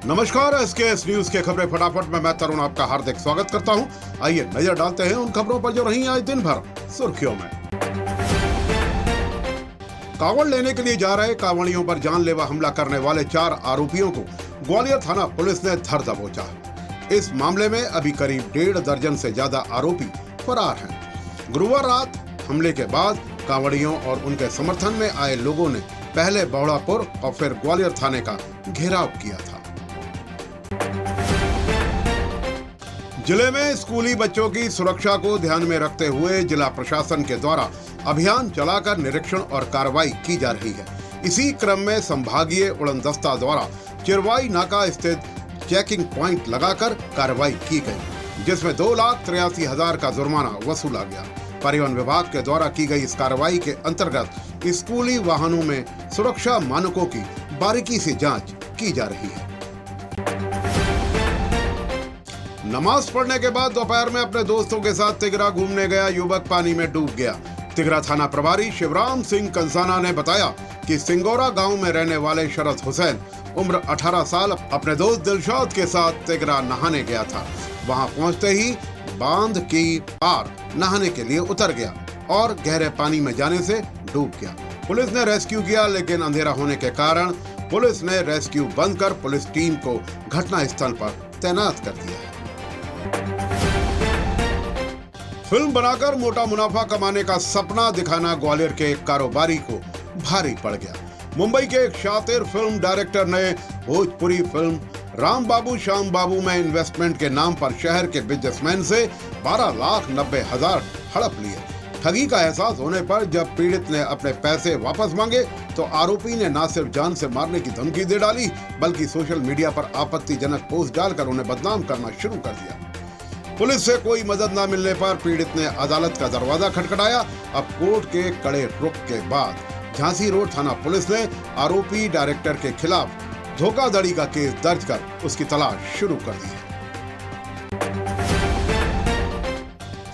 नमस्कार, SKS news के खबरें फटाफट में मैं तरुण आपका हार्दिक स्वागत करता हूं। आइए नजर डालते हैं उन खबरों पर जो रही आज दिन भर सुर्खियों में। कांवड़ लेने के लिए जा रहे कांवड़ियों पर जानलेवा हमला करने वाले 4 आरोपियों को ग्वालियर थाना पुलिस ने धर दबोचा। इस मामले में अभी करीब 1.5 दर्जन से ज्यादा आरोपी फरार हैं। गुरुवार रात हमले के बाद कांवड़ियों और उनके समर्थन में आए लोगों ने पहले बौड़ापुर और फिर ग्वालियर थाने का घेराव किया था। जिले में स्कूली बच्चों की सुरक्षा को ध्यान में रखते हुए जिला प्रशासन के द्वारा अभियान चलाकर निरीक्षण और कार्रवाई की जा रही है। इसी क्रम में संभागीय उड़नदस्ता द्वारा चिरवाई नाका स्थित चेकिंग प्वाइंट लगाकर कार्रवाई की गई, जिसमें 2,83,000 का जुर्माना वसूला गया। परिवहन विभाग के द्वारा की गई इस कार्रवाई के अंतर्गत स्कूली वाहनों में सुरक्षा मानकों की बारीकी से जांच की जा रही है। नमाज पढ़ने के बाद दोपहर में अपने दोस्तों के साथ तिगरा घूमने गया युवक पानी में डूब गया। तिगरा थाना प्रभारी शिवराम सिंह कंसाना ने बताया कि सिंगोरा गांव में रहने वाले शरद हुसैन उम्र 18 साल अपने दोस्त दिलशाद के साथ तिगरा नहाने गया था। वहां पहुंचते ही बांध की पार नहाने के लिए उतर गया और गहरे पानी में जाने से डूब गया। पुलिस ने रेस्क्यू किया, लेकिन अंधेरा होने के कारण पुलिस ने रेस्क्यू बंद कर पुलिस टीम को घटना स्थल पर तैनात कर दिया है। फिल्म बनाकर मोटा मुनाफा कमाने का सपना दिखाना ग्वालियर के एक कारोबारी को भारी पड़ गया। मुंबई के एक शातिर फिल्म डायरेक्टर ने भोजपुरी फिल्म राम बाबू श्याम बाबू में इन्वेस्टमेंट के नाम पर शहर के बिजनेसमैन से 12,90,000 हड़प लिए। ठगी का एहसास होने पर जब पीड़ित ने अपने पैसे वापस मांगे तो आरोपी ने न सिर्फ जान से मारने की धमकी दे डाली, बल्कि सोशल मीडिया पर आपत्तिजनक पोस्ट डालकर उन्हें बदनाम करना शुरू कर दिया। पुलिस से कोई मदद न मिलने पर पीड़ित ने अदालत का दरवाजा खटखटाया। अब कोर्ट के कड़े रुख के बाद झांसी रोड थाना पुलिस ने आरोपी डायरेक्टर के खिलाफ धोखाधड़ी का केस दर्ज कर उसकी तलाश शुरू कर दी है।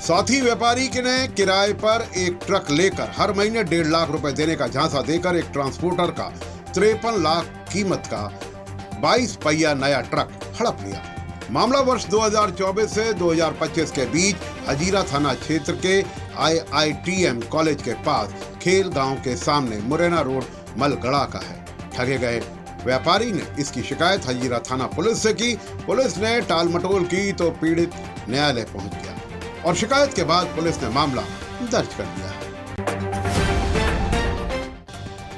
साथी व्यापारी ने किराए पर एक ट्रक लेकर हर महीने 1.5 लाख रुपए देने का झांसा देकर एक ट्रांसपोर्टर का 53 लाख कीमत का 22 पहिया नया ट्रक हड़प लिया। मामला वर्ष 2024 से 2025 के बीच हजीरा थाना क्षेत्र के IITM कॉलेज के पास खेल गांव के सामने मुरैना रोड मलगड़ा का है। ठगे गए व्यापारी ने इसकी शिकायत हजीरा थाना पुलिस से की। पुलिस ने टालमटोल की तो पीड़ित न्यायालय पहुंच गया और शिकायत के बाद पुलिस ने मामला दर्ज कर लिया है।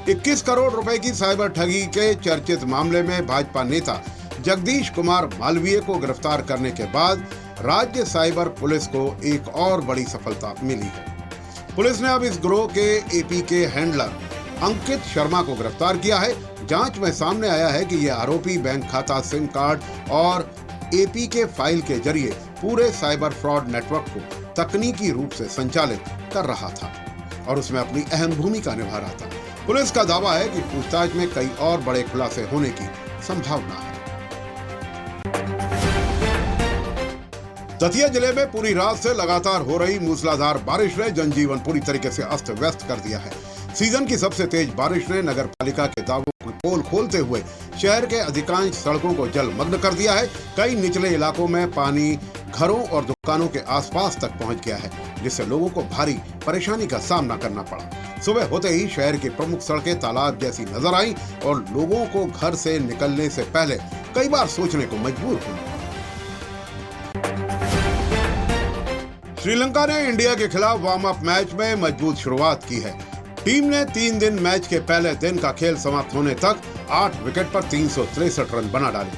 21 करोड़ रुपए की साइबर ठगी के चर्चित मामले में भाजपा नेता जगदीश कुमार मालवीय को गिरफ्तार करने के बाद राज्य साइबर पुलिस को एक और बड़ी सफलता मिली है। पुलिस ने अब इस गिरोह के एपी के हैंडलर अंकित शर्मा को गिरफ्तार किया है। जांच में सामने आया है कि यह आरोपी बैंक खाता, सिम कार्ड और एपी के फाइल के जरिए पूरे साइबर फ्रॉड नेटवर्क को तकनीकी रूप से संचालित कर रहा था और उसमें अपनी अहम भूमिका निभा रहा था। पुलिस का दावा है कि पूछताछ में कई और बड़े खुलासे होने की संभावना है। दतिया जिले में पूरी रात से लगातार हो रही मूसलाधार बारिश ने जनजीवन पूरी तरीके से अस्त व्यस्त कर दिया है। सीजन की सबसे तेज बारिश ने नगर पालिका के दावों की पोल खोलते हुए शहर के अधिकांश सड़कों को जलमग्न कर दिया है। कई निचले इलाकों में पानी घरों और दुकानों के आसपास तक पहुंच गया है, जिससे लोगों को भारी परेशानी का सामना करना पड़ा। सुबह होते ही शहर की प्रमुख सड़कें तालाब जैसी नजर आई और लोगों को घर से निकलने से पहले कई बार सोचने को मजबूर हुआ। श्रीलंका ने इंडिया के खिलाफ वार्म अप मैच में मजबूत शुरुआत की है। टीम ने 3 दिन मैच के पहले दिन का खेल समाप्त होने तक 8 विकेट पर 363 रन बना डाले।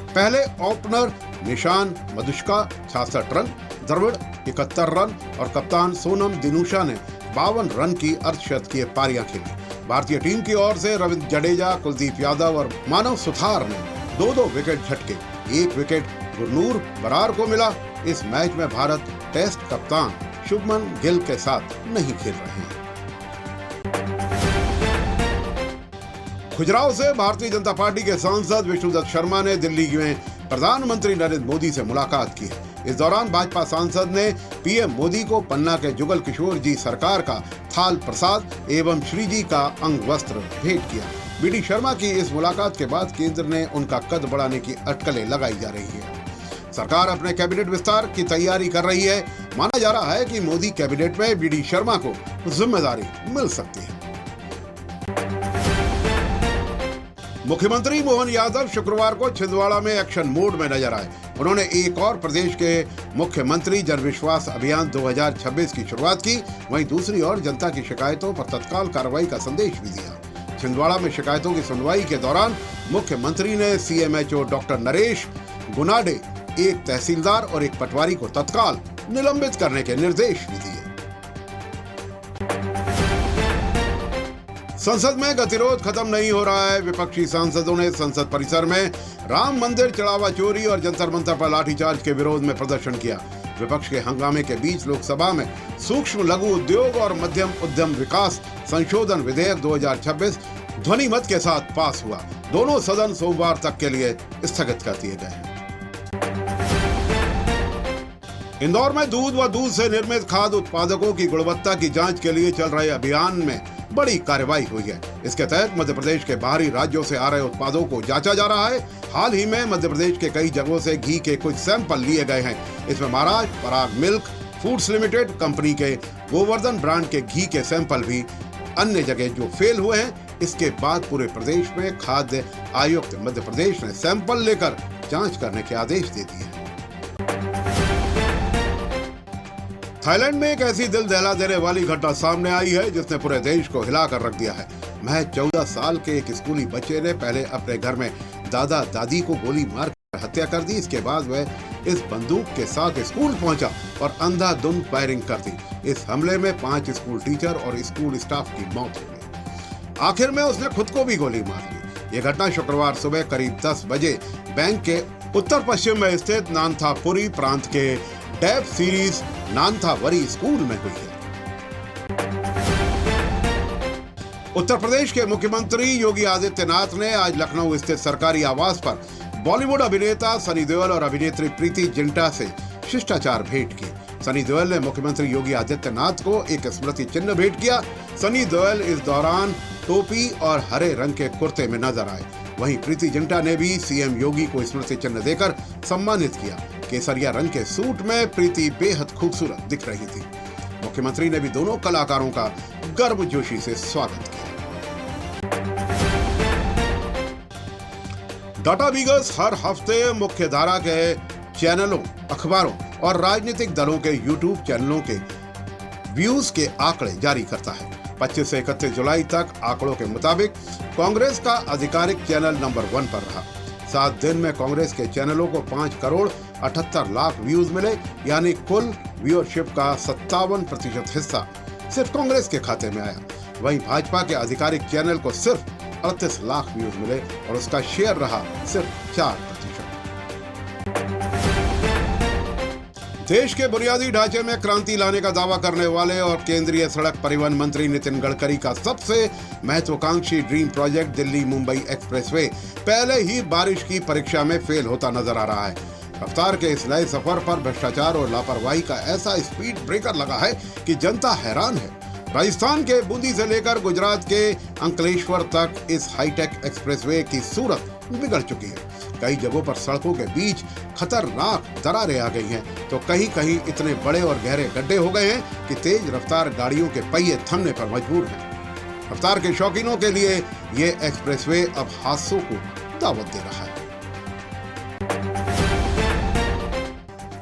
पहले ओपनर निशान मधुष्का 66 रन, द्रविड़ 71 रन और कप्तान सोनम दिनुशा ने 52 रन की अर्धशतकीय पारियां खेली। भारतीय टीम की ओर से रविंद्र जडेजा, कुलदीप यादव और मानव सुथार ने 2-2 विकेट झटके। 1 विकेट गुरनूर बरार को मिला। इस मैच में भारत टेस्ट कप्तान शुभमन गिल के साथ नहीं खेल रहे हैं। खुजराव से भारतीय जनता पार्टी के सांसद विष्णुदत्त शर्मा ने दिल्ली में प्रधानमंत्री नरेंद्र मोदी से मुलाकात की है। इस दौरान भाजपा सांसद ने पीएम मोदी को पन्ना के जुगल किशोर जी सरकार का थाल प्रसाद एवं श्री जी का अंग वस्त्र भेंट किया। बीडी शर्मा की इस मुलाकात के बाद केंद्र ने उनका कद बढ़ाने की अटकलें लगाई जा रही है। सरकार अपने कैबिनेट विस्तार की तैयारी कर रही है। माना जा रहा है कि मोदी कैबिनेट में बीडी शर्मा को जिम्मेदारी मिल सकती है। मुख्यमंत्री मोहन यादव शुक्रवार को छिंदवाड़ा में एक्शन मोड में नजर आए। उन्होंने एक और प्रदेश के मुख्यमंत्री जन विश्वास अभियान 2026 की शुरुआत की, वहीं दूसरी ओर जनता की शिकायतों पर तत्काल कार्रवाई का संदेश भी दिया। छिंदवाड़ा में शिकायतों की सुनवाई के दौरान मुख्यमंत्री ने सीएमएचओ डॉक्टर नरेश गुनाडे, एक तहसीलदार और एक पटवारी को तत्काल निलंबित करने के निर्देश भी दिए। संसद में गतिरोध खत्म नहीं हो रहा है। विपक्षी सांसदों ने संसद परिसर में राम मंदिर चढ़ावा चोरी और जंतर मंतर पर लाठीचार्ज के विरोध में प्रदर्शन किया। विपक्ष के हंगामे के बीच लोकसभा में सूक्ष्म लघु उद्योग और मध्यम उद्यम विकास संशोधन विधेयक 2026 ध्वनि मत के साथ पास हुआ। दोनों सदन सोमवार तक के लिए स्थगित कर दिए गए हैं। इंदौर में दूध व दूध से निर्मित खाद्य उत्पादकों की गुणवत्ता की जांच के लिए चल रहे अभियान में बड़ी कार्रवाई हुई है। इसके तहत मध्य प्रदेश के बाहरी राज्यों से आ रहे उत्पादों को जांचा जा रहा है। हाल ही में मध्य प्रदेश के कई जगहों से घी के कुछ सैंपल लिए गए हैं। इसमें महाराष्ट्र पराग मिल्क फूड्स लिमिटेड कंपनी के गोवर्धन ब्रांड के घी के सैंपल भी अन्य जगह जो फेल हुए हैं। इसके बाद पूरे प्रदेश में खाद्य आयुक्त मध्य प्रदेश ने सैंपल लेकर जांच करने के आदेश दे दिए। थाईलैंड में एक ऐसी दिल दहला देने वाली घटना सामने आई है जिसने पूरे देश को हिलाकर रख दिया है। महज 14 साल के एक स्कूली बच्चे ने पहले अपने घर में दादा दादी को गोली मारकर हत्या कर दी। इसके बाद वह इस बंदूक के साथ स्कूल पहुंचा और अंधाधुंध फायरिंग कर दी। इस हमले में 5 स्कूल टीचर और स्कूल स्टाफ की मौत हो गई। आखिर में उसने खुद को भी गोली मार ली। यह घटना शुक्रवार सुबह करीब 10 बजे बैंक के उत्तर पश्चिम में स्थित नानथापुरी प्रांत के डैब सीरीज नानथावरी स्कूल में हुई है। उत्तर प्रदेश के मुख्यमंत्री योगी आदित्यनाथ ने आज लखनऊ स्थित सरकारी आवास पर बॉलीवुड अभिनेता सनी देओल और अभिनेत्री प्रीति जिंटा से शिष्टाचार भेंट की। सनी देओल ने मुख्यमंत्री योगी आदित्यनाथ को एक स्मृति चिन्ह भेंट किया। सनी देओल इस दौरान टोपी और हरे रंग के कुर्ते में नजर आए। वहीं प्रीति जिंटा ने भी सीएम योगी को स्मृति चिन्ह देकर सम्मानित किया। केसरिया रंग के सूट में प्रीति बेहद खूबसूरत दिख रही थी। मुख्यमंत्री ने भी दोनों कलाकारों का गर्मजोशी से स्वागत किया। डाटा बिगर्स हर हफ्ते मुख्य धारा के चैनलों, अखबारों और राजनीतिक दलों के यूट्यूब चैनलों के व्यूज के आंकड़े जारी करता है। 25 से 31 जुलाई तक आंकड़ों के मुताबिक कांग्रेस का आधिकारिक चैनल नंबर 1 पर रहा। 7 दिन में कांग्रेस के चैनलों को 5 करोड़ 78 लाख व्यूज मिले, यानी कुल व्यूअरशिप का 57% हिस्सा सिर्फ कांग्रेस के खाते में आया। वहीं भाजपा के आधिकारिक चैनल को सिर्फ 38 लाख व्यूज मिले और उसका शेयर रहा सिर्फ 4%। देश के बुनियादी ढांचे में क्रांति लाने का दावा करने वाले और केंद्रीय सड़क परिवहन मंत्री नितिन गडकरी का सबसे महत्वाकांक्षी dream project Delhi Mumbai expressway पहले ही बारिश की परीक्षा में फेल होता नजर आ रहा है। रफ्तार के इस नए सफर पर भ्रष्टाचार और लापरवाही का ऐसा स्पीड ब्रेकर लगा है कि जनता हैरान है। राजस्थान के बूंदी से लेकर गुजरात के अंकलेश्वर तक इस हाईटेक एक्सप्रेसवे की सूरत बिगड़ चुकी है। कई जगहों पर सड़कों के बीच खतरनाक दरारें आ गई हैं, तो कहीं कहीं इतने बड़े और गहरे गड्ढे हो गए हैं कि तेज रफ्तार गाड़ियों के पहिए थमने पर मजबूर हैं। रफ्तार के शौकीनों के लिए ये एक्सप्रेसवे अब हादसों को दावत दे रहा है।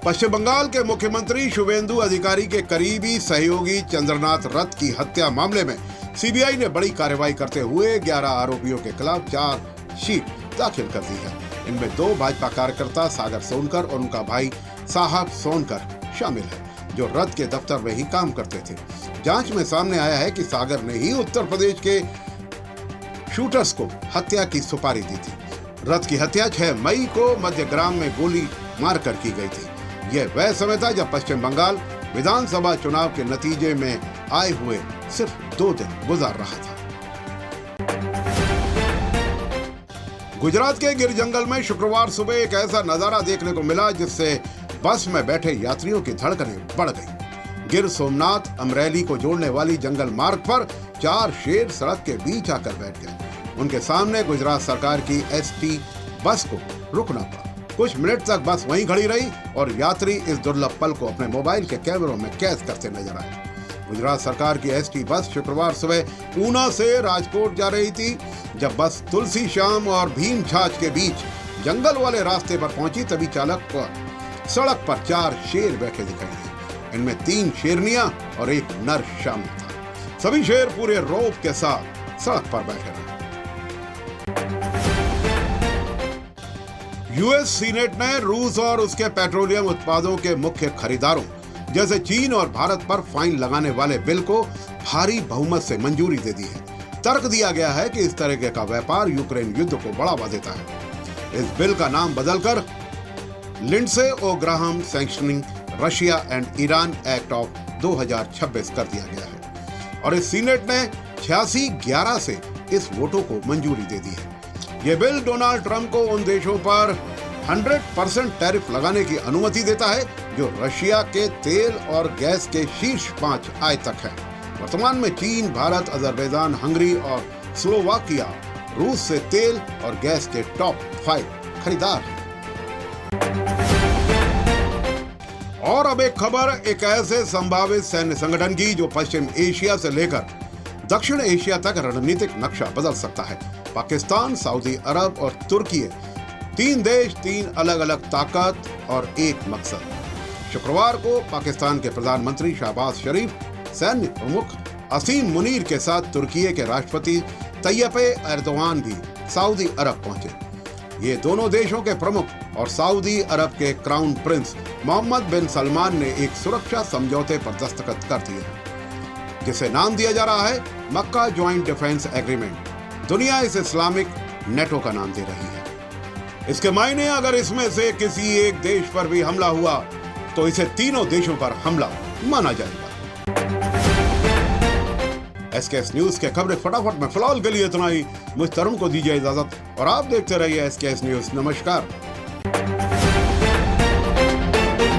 पश्चिम बंगाल के मुख्यमंत्री शुवेंदु अधिकारी के करीबी सहयोगी चंद्रनाथ रथ की हत्या मामले में सीबीआई ने बड़ी कार्रवाई करते हुए 11 आरोपियों के खिलाफ चार्जशीट दाखिल कर दी है। इनमें 2 भाजपा कार्यकर्ता सागर सोनकर और उनका भाई साहब सोनकर शामिल है, जो रथ के दफ्तर में ही काम करते थे। जांच में सामने आया है कि सागर ने ही उत्तर प्रदेश के शूटर्स को हत्या की सुपारी दी थी। रथ की हत्या 6 मई को मध्यग्राम में गोली मारकर की गई थी। यह वह समय था जब पश्चिम बंगाल विधानसभा चुनाव के नतीजे में आए हुए सिर्फ 2 दिन गुजार रहा था। गुजरात के गिर जंगल में शुक्रवार सुबह एक ऐसा नजारा देखने को मिला जिससे बस में बैठे यात्रियों की धड़कनें बढ़ गई। गिर सोमनाथ अमरेली को जोड़ने वाली जंगल मार्ग पर 4 शेर सड़क के बीच आकर बैठ गए। उनके सामने गुजरात सरकार की एसटी बस को रुकना पड़ा। कुछ मिनट तक बस वहीं खड़ी रही और यात्री इस दुर्लभ पल को अपने मोबाइल के कैमरों में कैद करते नजर आए। गुजरात सरकार की एसटी बस शुक्रवार सुबह ऊना से राजकोट जा रही थी। जब बस तुलसी श्याम और भीम छाछ के बीच जंगल वाले रास्ते पर पहुंची, तभी चालक पर सड़क पर 4 शेर बैठे दिखाई दिए। इनमें 3 शेरनियां और 1 नर शामिल था। सभी शेर पूरे रौब के साथ सड़क पर बैठे रहे। यूएस सीनेट ने रूस और उसके पेट्रोलियम उत्पादों के मुख्य खरीदारों जैसे चीन और भारत पर फाइन लगाने वाले बिल को भारी बहुमत से मंजूरी दे दी है। तर्क दिया गया है कि इस तरह का व्यापार यूक्रेन युद्ध को बढ़ावा देता है। इस बिल का नाम बदलकर Lindsey O Graham sanctioning Russia and Iran act of 2026 कर दिया गया है और इस सीनेट ने 86-11 से इस वोटों को मंजूरी दे दी है। यह बिल डोनाल्ड ट्रंप को उन देशों पर 100% टैरिफ लगाने की अनुमति देता है जो रशिया के तेल और गैस के शीर्ष 5 आयातक हैं। वर्तमान में चीन, भारत, अजरबैजान, हंगरी और स्लोवाकिया रूस से तेल और गैस के टॉप 5 खरीदार हैं। और अब एक खबर एक ऐसे संभावित सैन्य संगठन की जो पश्चिम एशिया से लेकर दक्षिण एशिया तक रणनीतिक नक्शा बदल सकता है। पाकिस्तान, सऊदी अरब और तुर्की, 3 देश, 3 अलग अलग ताकत और एक मकसद। शुक्रवार को पाकिस्तान के प्रधानमंत्री शहबाज शरीफ, सैन्य प्रमुख असीम मुनीर के साथ तुर्की के राष्ट्रपति तैयप एर्दोगान भी सऊदी अरब पहुंचे। ये दोनों देशों के प्रमुख और सऊदी अरब के क्राउन प्रिंस मोहम्मद बिन सलमान ने एक सुरक्षा समझौते पर दस्तखत कर दिए हैं, जिसे नाम दिया जा रहा है मक्का ज्वाइंट डिफेंस एग्रीमेंट। दुनिया इस इस्लामिक नेटो का नाम दे रही है। इसके मायने अगर इसमें से किसी एक देश पर भी हमला हुआ तो इसे तीनों देशों पर हमला माना जाएगा। एसकेएस न्यूज के खबरें फटाफट में फिलहाल के लिए इतना ही। मुझ तरुण को दीजिए इजाजत और आप देखते रहिए एसकेएस न्यूज। नमस्कार।